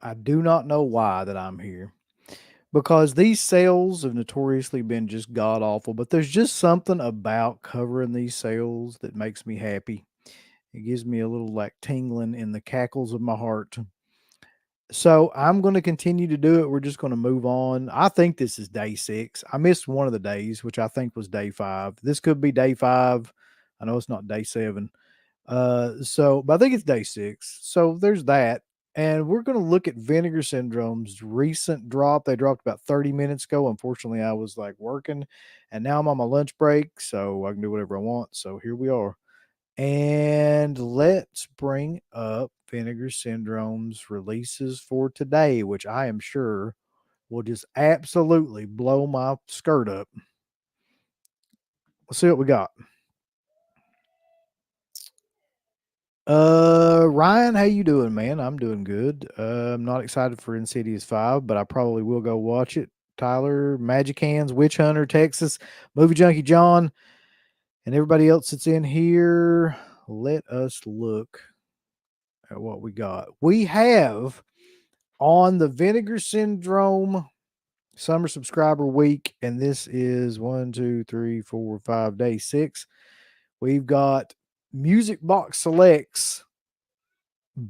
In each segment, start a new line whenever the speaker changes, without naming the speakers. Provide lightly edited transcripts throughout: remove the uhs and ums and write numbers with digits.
I do not know why that I'm here because these sales have notoriously been just god awful, but there's just something about covering these sales that makes me happy. It gives me a little like tingling in the cackles of my heart. So I'm going to continue to do it. We're just going to move on. I think this is day 6. I missed one of the days, which I think was day 5. This could be day 5. I know it's not day 7. But I think it's day 6. So there's that. And we're going to look at Vinegar Syndrome's recent drop. They dropped about 30 minutes ago. Unfortunately, I was like working and now I'm on my lunch break, so I can do whatever I want. So here we are. And let's bring up Vinegar Syndrome's releases for today, which I am sure will just absolutely blow my skirt up. Let's see what we got. Ryan, how you doing, man? I'm doing good. I'm not excited for Insidious 5, but I probably will go watch it. Tyler, Magic Hands, Witch Hunter, Texas, Movie Junkie John, and everybody else that's in here. Let us look at what we got. We have on the Vinegar Syndrome Summer Subscriber Week, and this is 1, 2, 3, 4, 5 day 6. We've got Music Box Selects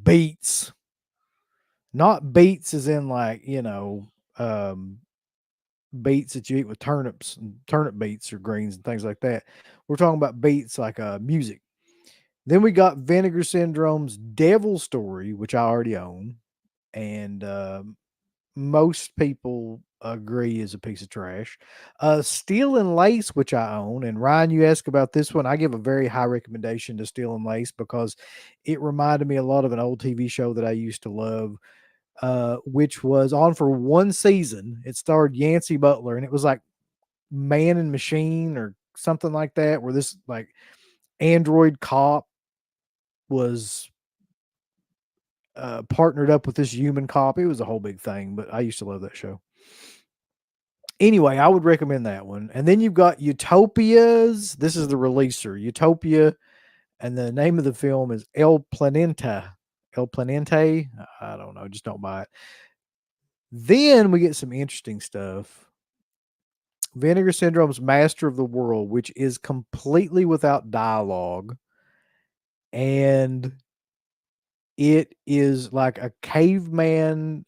beats, not beets as in like um, beets that you eat with turnips and turnip beets or greens and things like that. We're talking about beats like music. Then we got Vinegar Syndrome's Devil Story, which I already own, and most people agree is a piece of trash. Steel and Lace, which I own, and Ryan, you ask about this one. I give a very high recommendation to Steel and Lace because it reminded me a lot of an old TV show that I used to love, which was on for one season. It starred Yancey Butler, and it was like Man and Machine or something like that, where this like android cop was partnered up with this human cop. It was a whole big thing, but I used to love that show. Anyway, I would recommend that one. And then you've got Utopias. This is the releaser, Utopia, and the name of the film is El Planeta. El Planente. I don't know. Just don't buy it. Then we get some interesting stuff. Vinegar Syndrome's Master of the World, which is completely without dialogue. And it is like a caveman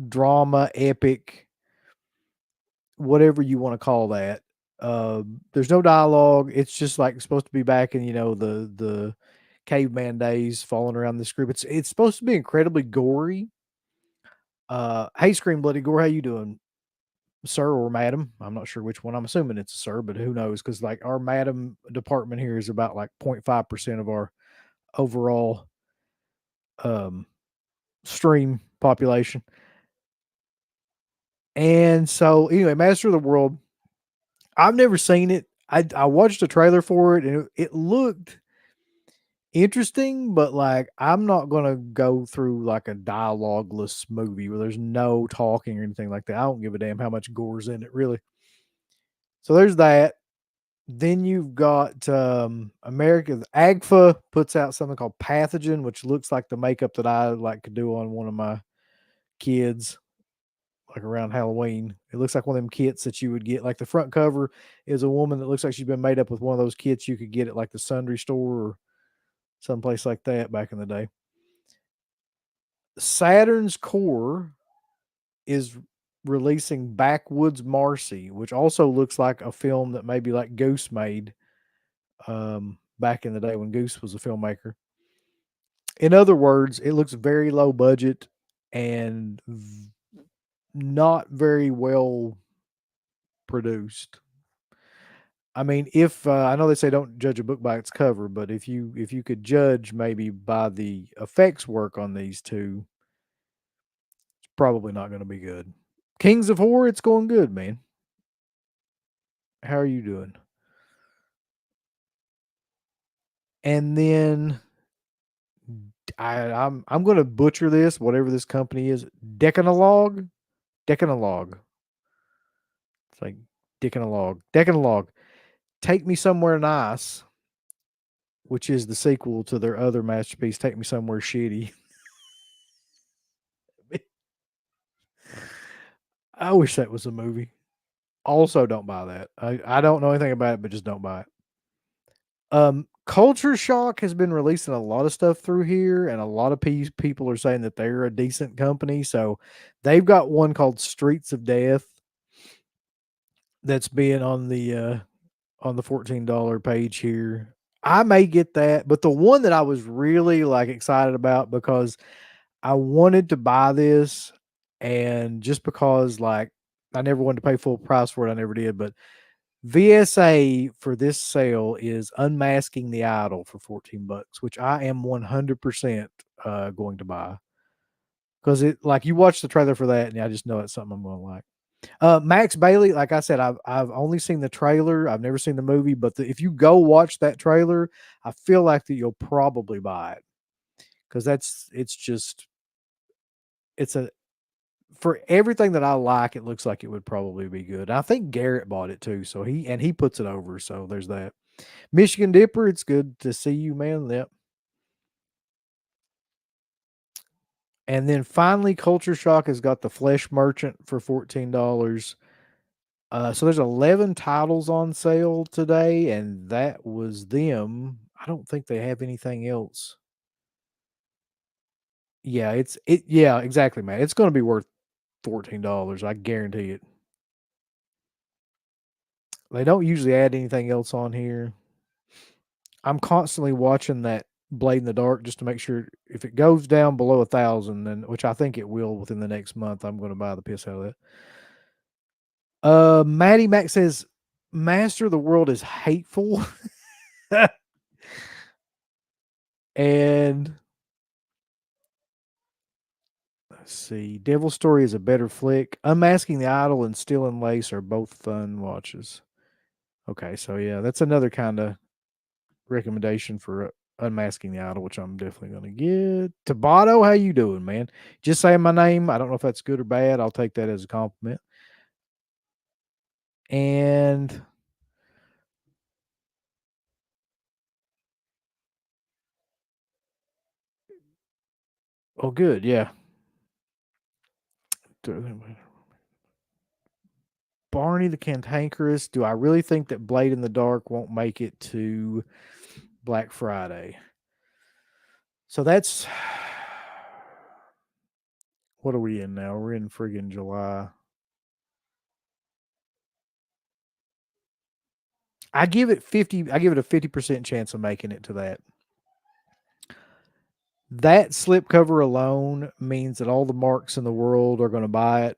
drama epic, whatever you want to call that. There's no dialogue. It's just like supposed to be back in the caveman days, falling around this group. It's supposed to be incredibly gory. Hey, Scream Bloody Gore, how you doing, sir or madam? I'm not sure which one. I'm assuming it's a sir, but who knows? Because like our madam department here is about like 0.5% of our overall um stream population. And so anyway, Master of the World, I've never seen it. I watched a trailer for it and it looked interesting, but like I'm not gonna go through like a dialogueless movie where there's no talking or anything like that. I don't give a damn how much gore's in it, really. So there's that. Then you've got America. Agfa puts out something called Pathogen, which looks like the makeup that I like to do on one of my kids, like around Halloween. It looks like one of them kits that you would get. Like the front cover is a woman that looks like she's been made up with one of those kits you could get at like the Sundry store or someplace like that back in the day. Saturn's Core is releasing Backwoods Marcy, which also looks like a film that maybe like Goose made back in the day when Goose was a filmmaker. In other words, it looks very low budget and not very well produced. I mean, if I know they say don't judge a book by its cover, but if you could judge maybe by the effects work on these two, it's probably not going to be good. Kings of Horror, it's going good, man. How are you doing? And then I'm going to butcher this, whatever this company is. Decanologue, Decanologue. It's like Decanologue, Decanologue. Take Me Somewhere Nice, which is the sequel to their other masterpiece, Take Me Somewhere Shitty. I wish that was a movie. Also, don't buy that. I don't know anything about it, but just don't buy it. Culture Shock has been releasing a lot of stuff through here, and a lot of people are saying that they're a decent company. So they've got one called Streets of Death that's being on the $14 page here. I may get that, but the one that I was really like excited about because I wanted to buy this, and just because like I never wanted to pay full price for it, I never did. But VSA for this sale is Unmasking the Idol for 14 bucks, which I am 100% going to buy because it like you watch the trailer for that, and I just know it's something I'm going to like. Max Bailey, like I said, I've only seen the trailer. I've never seen the movie, but if you go watch that trailer, I feel like that you'll probably buy it because it's just it's a for everything that I like. It looks like it would probably be good. I think Garrett bought it too, so he puts it over. So there's that. Michigan Dipper, it's good to see you, man. Yep. And then finally, Culture Shock has got the Flesh Merchant for $14. So there's 11 titles on sale today, and that was them. I don't think they have anything else. Yeah, yeah, exactly, man. It's gonna be worth $14. I guarantee it. They don't usually add anything else on here. I'm constantly watching that Blade in the Dark just to make sure if it goes down below 1,000, then which I think it will within the next month, I'm gonna buy the piss out of that. Maddie Mac says, Master of the World is hateful. And let's see. Devil Story is a better flick. Unmasking the Idol and Still in Lace are both fun watches. Okay, so yeah, that's another kind of recommendation for Unmasking the Idol, which I'm definitely gonna get. Tabata, how you doing, man? Just saying my name. I don't know if that's good or bad. I'll take that as a compliment. And oh, good, yeah. Barney the Cantankerous. Do I really think that Blade in the Dark won't make it to Black Friday? So that's what are we in now? We're in friggin' July. I give it 50. I give it a 50% chance of making it to that. That slipcover alone means that all the marks in the world are going to buy it.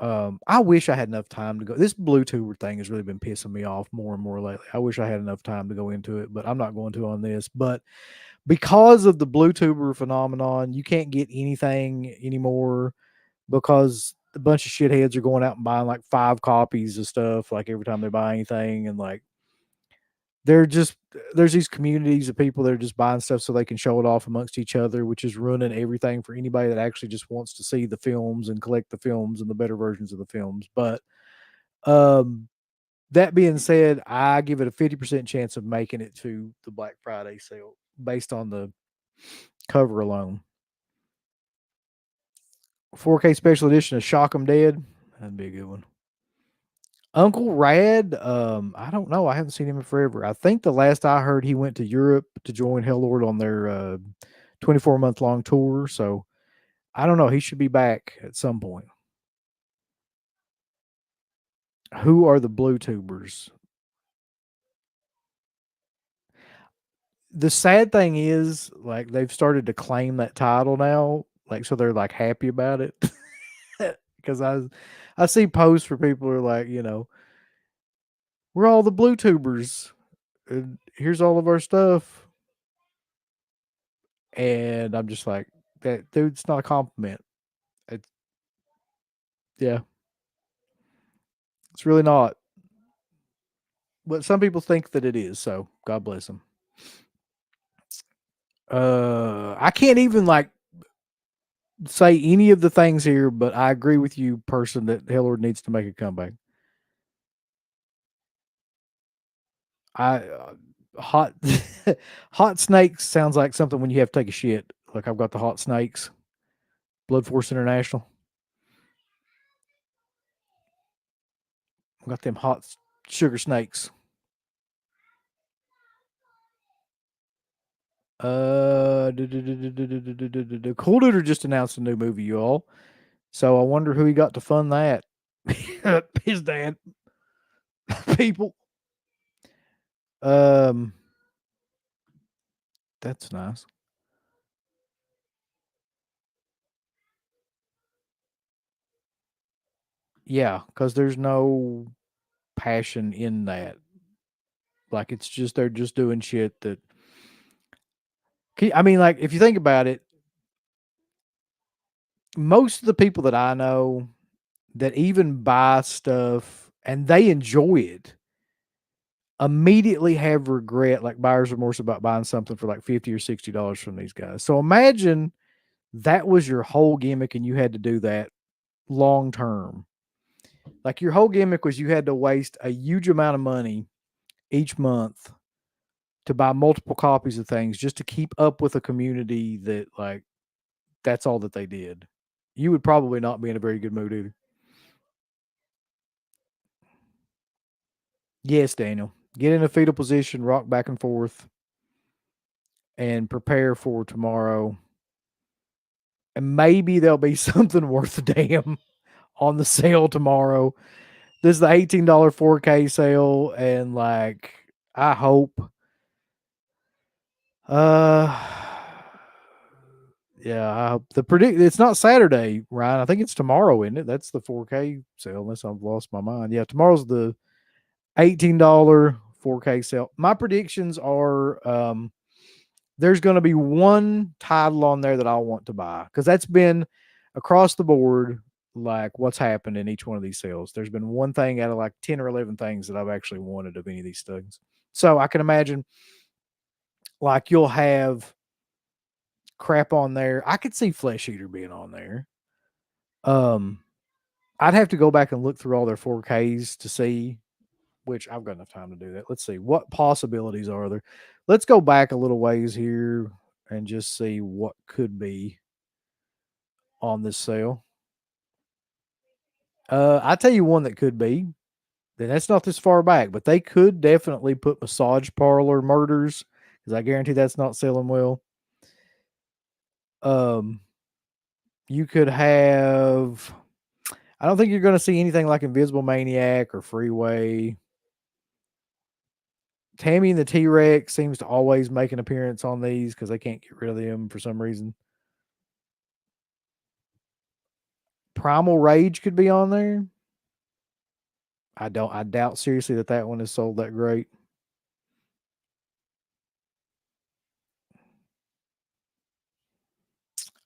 I wish I had enough time to go. This Bluetooth thing has really been pissing me off more and more lately. I wish I had enough time to go into it, but I'm not going to on this. But because of the Bluetuber phenomenon, you can't get anything anymore because a bunch of shitheads are going out and buying like 5 copies of stuff like every time they buy anything, and like they're just there's these communities of people that are just buying stuff so they can show it off amongst each other, which is ruining everything for anybody that actually just wants to see the films and collect the films and the better versions of the films. But um that being said, I give it a 50% chance of making it to the Black Friday sale based on the cover alone. 4K special edition of Shock 'em Dead. That'd be a good one. Uncle Rad, I don't know. I haven't seen him in forever. I think the last I heard, he went to Europe to join Hellord on their 24-month long tour. So I don't know. He should be back at some point. Who are the Blue Tubers? The sad thing is, like, they've started to claim that title now. Like, so they're like happy about it. Because I see posts where people are like, we're all the Blue Tubers, and here's all of our stuff. And I'm just like, that dude, it's not a compliment. It's, yeah, it's really not. But some people think that it is. So God bless them. I can't even like say any of the things here, but I agree with you, person, that Hellord needs to make a comeback. I hot hot snakes sounds like something when you have to take a shit. Like I've got the hot snakes, Blood Force International. Got them hot sugar snakes. Cool Duder just announced a new movie, y'all. So I wonder who he got to fund that. His dad. People. Um, that's nice. Yeah, because there's no passion in that. Like it's just they're just doing shit that. I mean, like if you think about it, most of the people that I know that even buy stuff and they enjoy it immediately have regret, like buyer's remorse about buying something for like $50 or $60 from these guys. So imagine that was your whole gimmick and you had to do that long term. Like your whole gimmick was you had to waste a huge amount of money each month to buy multiple copies of things just to keep up with a community that like that's all that they did. You would probably not be in a very good mood either. Yes, Daniel. Get in a fetal position, rock back and forth, and prepare for tomorrow. And maybe there'll be something worth a damn on the sale tomorrow. This is the $18 4K sale, and like I hope uh yeah, I hope it's not Saturday, Ryan. I think it's tomorrow, isn't it? That's the 4K sale, unless I've lost my mind. Yeah, tomorrow's the $18 4K sale. My predictions are there's going to be one title on there that I want to buy because that's been across the board like what's happened in each one of these sales. There's been one thing out of like 10 or 11 things that I've actually wanted of any of these things. So I can imagine like you'll have crap on there. I could see Flesh Eater being on there. Um, I'd have to go back and look through all their 4Ks to see, which I've got enough time to do that. Let's see what possibilities are there. Let's go back a little ways here and just see what could be on this sale. I tell you one that could be. Then that's not this far back, but they could definitely put massage parlor murders because I guarantee that's not selling well. Um, you could have. I don't think you're going to see anything like Invisible Maniac or Freeway. Tammy and the T Rex seems to always make an appearance on these because they can't get rid of them for some reason. Primal Rage could be on there. I doubt seriously that one is sold that great.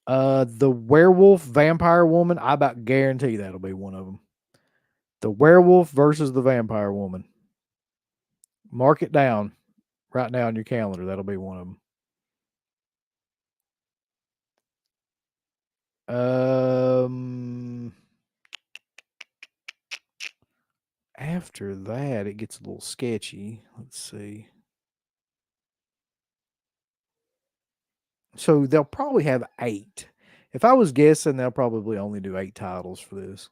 The Werewolf Vampire Woman, I about guarantee that'll be one of them. The Werewolf versus the Vampire Woman. Mark it down right now on your calendar. That'll be one of them. After that, it gets a little sketchy. Let's see. So they'll probably have 8. If I was guessing, they'll probably only do 8 titles for this.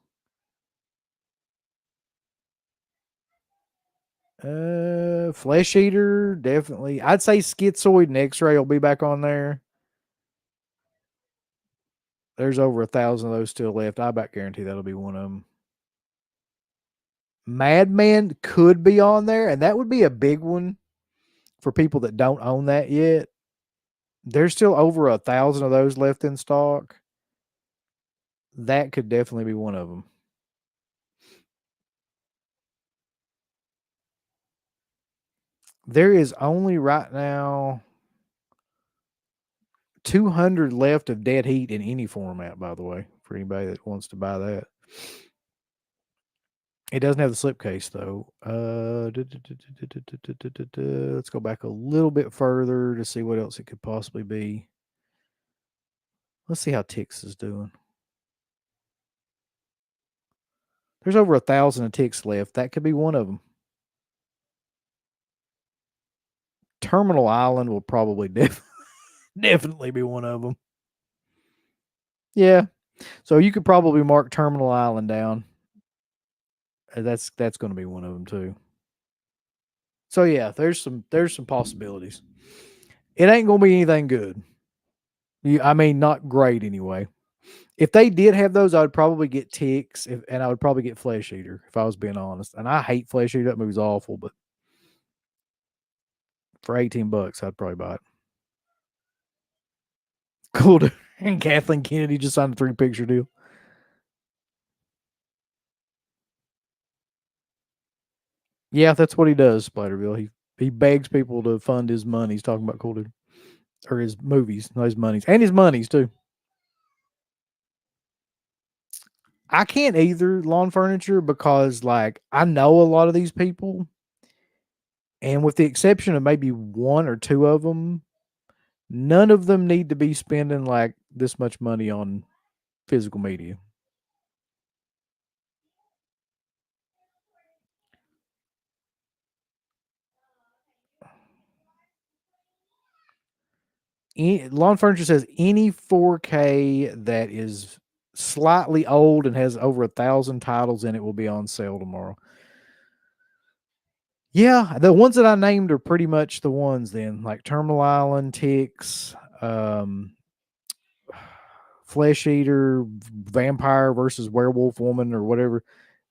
Flesh Eater, definitely. I'd say Schizoid and X-Ray will be back on there. There's over 1,000 of those still left. I about guarantee that'll be one of them. Madman could be on there, and that would be a big one for people that don't own that yet. There's still over 1,000 of those left in stock. That could definitely be one of them. There is only right now 200 left of Dead Heat in any format, by the way, for anybody that wants to buy that. It doesn't have the slipcase though. Let's go back a little bit further to see what else it could possibly be. Let's see how Tix is doing. There's over 1,000 of Tix left. That could be one of them. Terminal Island will probably definitely be one of them. Yeah. So you could probably mark Terminal Island down That's going to be one of them too. So yeah, there's some possibilities. It ain't going to be anything good. I mean, not great anyway. If they did have those, I would probably get Ticks, and I would probably get Flesh Eater if I was being honest. And I hate Flesh Eater; that movie's awful. But for $18, I'd probably buy it. Cool. And Kathleen Kennedy just signed a 3 picture deal. Yeah, that's what he does, Splatterville. He begs people to fund his money. He's talking about Cool Dude or his movies, not his monies, and his monies too. I can't either lawn furniture because like I know a lot of these people, and with the exception of maybe one or two of them, none of them need to be spending like this much money on physical media. Lawn furniture says any 4K that is slightly old and has over 1,000 titles in it will be on sale tomorrow. Yeah, the ones that I named are pretty much the ones then, like Terminal Island, Ticks, Flesh Eater, Vampire versus Werewolf Woman, or whatever.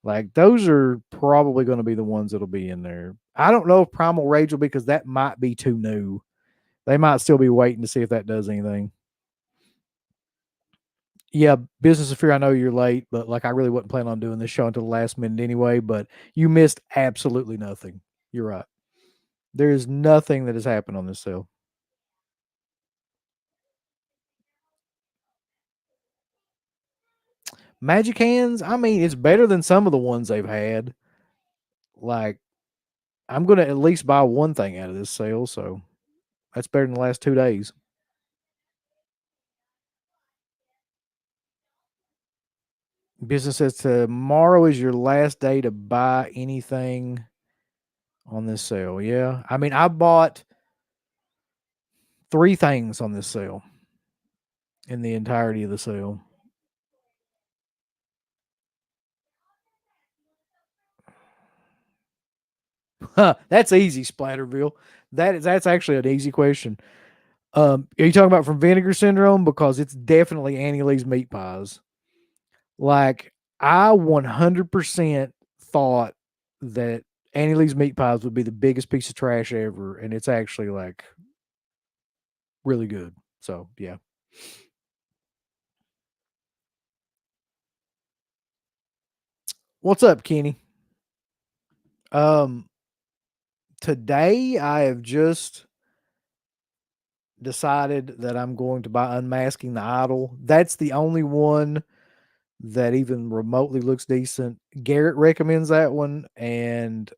Like those are probably going to be the ones that'll be in there. I don't know if Primal Rage will be because that might be too new. They might still be waiting to see if that does anything. Yeah, Business of Fear, I know you're late, but like I really wasn't planning on doing this show until the last minute anyway, but you missed absolutely nothing. You're right. There is nothing that has happened on this sale. Magic Hands, I mean, it's better than some of the ones they've had. Like, I'm gonna at least buy one thing out of this sale, so that's better than the last 2 days. Business says tomorrow is your last day to buy anything on this sale. Yeah. I mean, I bought 3 things on this sale in the entirety of the sale. Huh, that's easy, Splatterville. That's actually an easy question. Are you talking about from Vinegar Syndrome? Because it's definitely Annie Lee's meat pies. Like I 100% thought that Annie Lee's meat pies would be the biggest piece of trash ever, and it's actually like really good. So yeah. What's up, Kenny? Um, Today I have just decided that I'm going to buy Unmasking the Idol. That's the only one that even remotely looks decent. Garrett recommends that one, and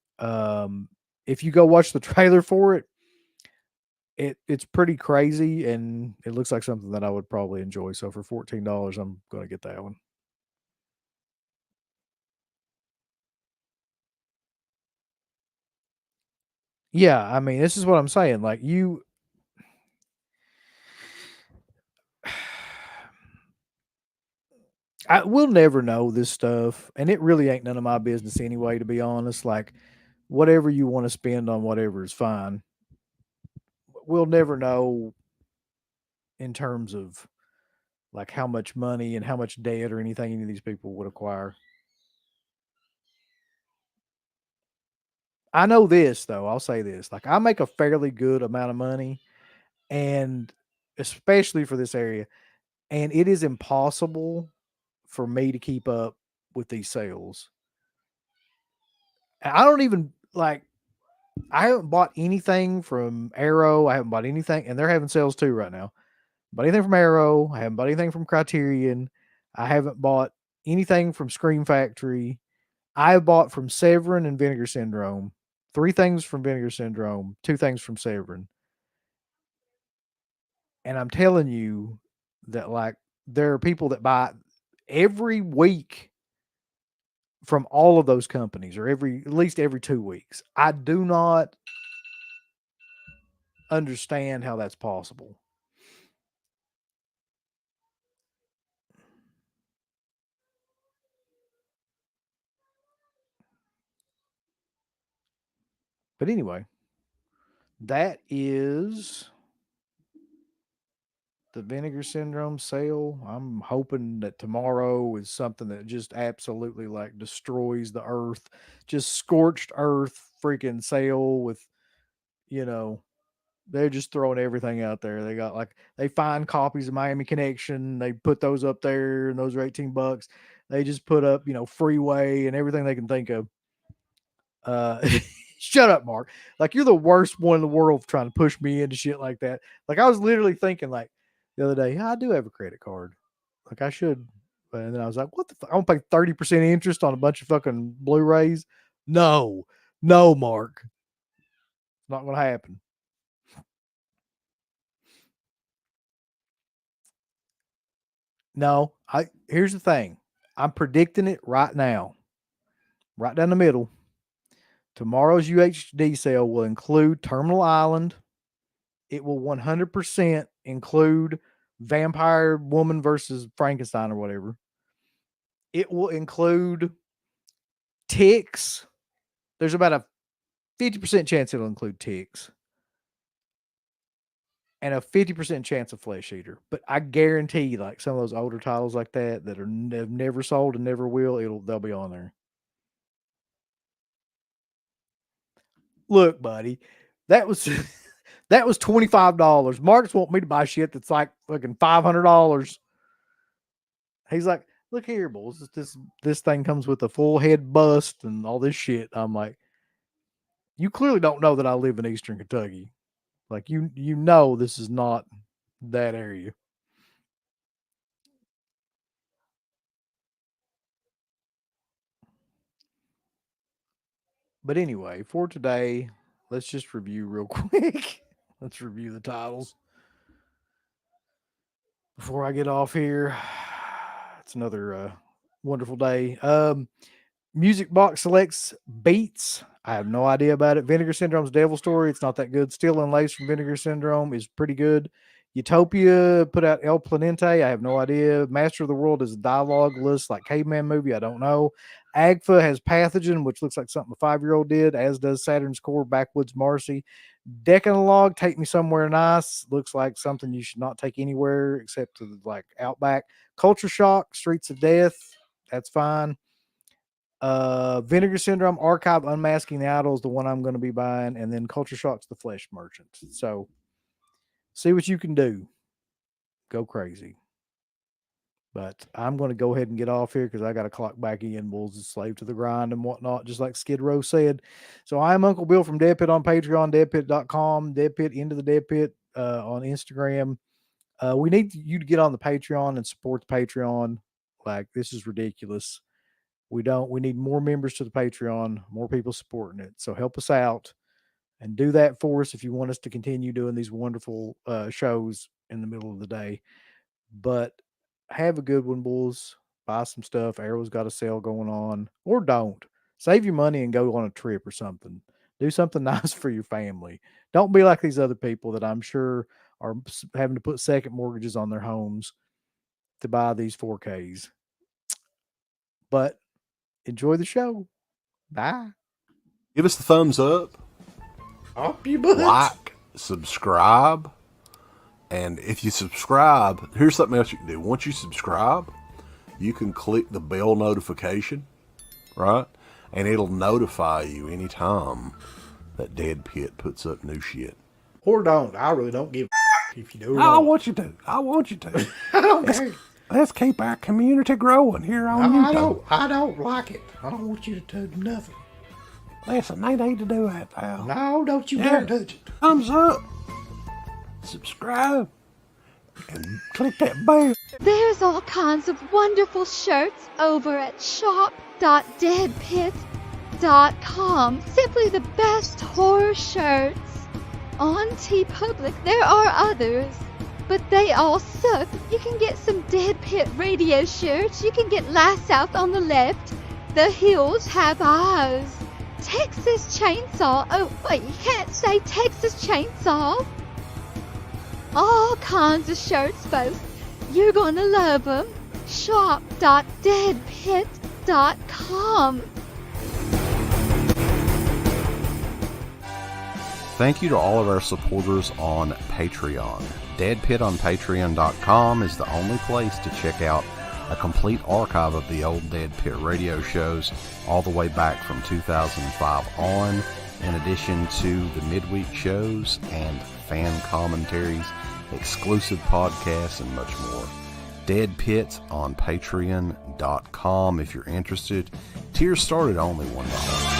if you go watch the trailer for it, it's pretty crazy, and it looks like something that I would probably enjoy. So for $14, I'm going to get that one. Yeah, I mean, this is what I'm saying. Like you, I will never know this stuff, and it really ain't none of my business anyway. To be honest, like whatever you want to spend on whatever is fine. We'll never know in terms of like how much money and how much debt or anything any of these people would acquire. I know this though. I'll say this: like I make a fairly good amount of money, and especially for this area, and it is impossible for me to keep up with these sales. I don't even like. I haven't bought anything from Arrow. I haven't bought anything, and they're having sales too right now. Bought anything from Arrow. I haven't bought anything from Criterion. I haven't bought anything from Scream Factory. I bought from Severin and Vinegar Syndrome. 3 things from Vinegar Syndrome, 2 things from Severin. And I'm telling you that like there are people that buy every week from all of those companies or every at least every 2 weeks. I do not understand how that's possible. But anyway, that is the Vinegar Syndrome sale. I'm hoping that tomorrow is something that just absolutely like destroys the earth, just scorched earth freaking sale with, you know, they're just throwing everything out there. They got like they find copies of Miami Connection, they put those up there, and those are $18. They just put up, Freeway and everything they can think of. Shut up, Mark. Like you're the worst one in the world trying to push me into shit like that. Like I was literally thinking like the other day, yeah, I do have a credit card. Like I should. And then I was like, what the fuck? I don't pay 30% interest on a bunch of fucking Blu-rays. No, no, Mark. It's not gonna happen. No, here's the thing. I'm predicting it right now. Right down the middle. Tomorrow's UHD sale will include Terminal Island. It will 100% include Vampire Woman versus Frankenstein or whatever. It will include Ticks. There's about a 50% chance it'll include Ticks and a 50% chance of Flesh Eater. But I guarantee, like some of those older titles like that have never sold and never will, they'll be on there. Look, buddy, that was that was $25. Marcus want me to buy shit that's like fucking $500. He's like, look here, bulls. This thing comes with a full head bust and all this shit. I'm like, you clearly don't know that I live in Eastern Kentucky. Like you know this is not that area. But anyway, for today, let's just review real quick. Let's review the titles before I get off here. It's another wonderful day. Music Box selects Beats. I have no idea about it. Vinegar Syndrome's Devil Story. It's not that good. Still in Lace from Vinegar Syndrome is pretty good. Utopia put out El Planente. I have no idea. Master of the World is a dialogue list like Caveman movie. I don't know. Agfa has Pathogen, which looks like something a 5-year-old did, as does Saturn's Core, Backwoods Marcy. Decalogue, Take Me Somewhere Nice. Looks like something you should not take anywhere except to like Outback. Culture Shock, Streets of Death. That's fine. Vinegar Syndrome, Archive, Unmasking the Idol is the one I'm going to be buying, and then Culture Shock's The Flesh Merchant. So see what you can do. Go crazy. But I'm going to go ahead and get off here because I got to clock back in. Bulls is slave to the grind and whatnot, just like Skid Row said. So I'm Uncle Bill from Dead Pit on Patreon, deadpit.com, Dead Pit into the Dead Pit on Instagram. We need you to get on the Patreon and support the Patreon. Like, this is ridiculous. We need more members to the Patreon, more people supporting it. So help us out and do that for us if you want us to continue doing these wonderful shows in the middle of the day. But have a good one, bulls. Buy some stuff. Arrow's got a sale going on, or don't. Save your money and go on a trip or something. Do something nice for your family. Don't be like these other people that I'm sure are having to put second mortgages on their homes to buy these 4Ks. But enjoy the show. Bye.
Give us the thumbs up,
Up your butt.
like, subscribe. And if you subscribe, here's something else you can do. Once you subscribe, you can click the bell notification, right? And it'll notify you anytime that Dead Pit puts up new shit.
Or don't. I really don't give a if you do or
I
not.
want you to. I want you to.
I don't care.
Let's keep our community growing here on YouTube.
I don't like it. I don't want you to do nothing.
Listen, they need to do that, pal.
No, don't you dare touch it.
Thumbs up, subscribe, and click that bell.
There's all kinds of wonderful shirts over at shop.deadpit.com. Simply the best horror shirts. On TeePublic, there are others, but they all suck. You can get some Dead Pit radio shirts. You can get Last South on the Left. The Hills Have Eyes. Texas Chainsaw. Oh, wait, you can't say Texas Chainsaw. All kinds of shirts, folks. You're gonna love them. Shop.deadpit.com.
Thank you to all of our supporters on Patreon. Dead Pit on Patreon.com is the only place to check out a complete archive of the old Dead Pit radio shows all the way back from 2005 on, in addition to the midweek shows and fan commentaries, exclusive podcasts, and much more. Dead Pit on Patreon.com if you're interested. Tiers start at only $1.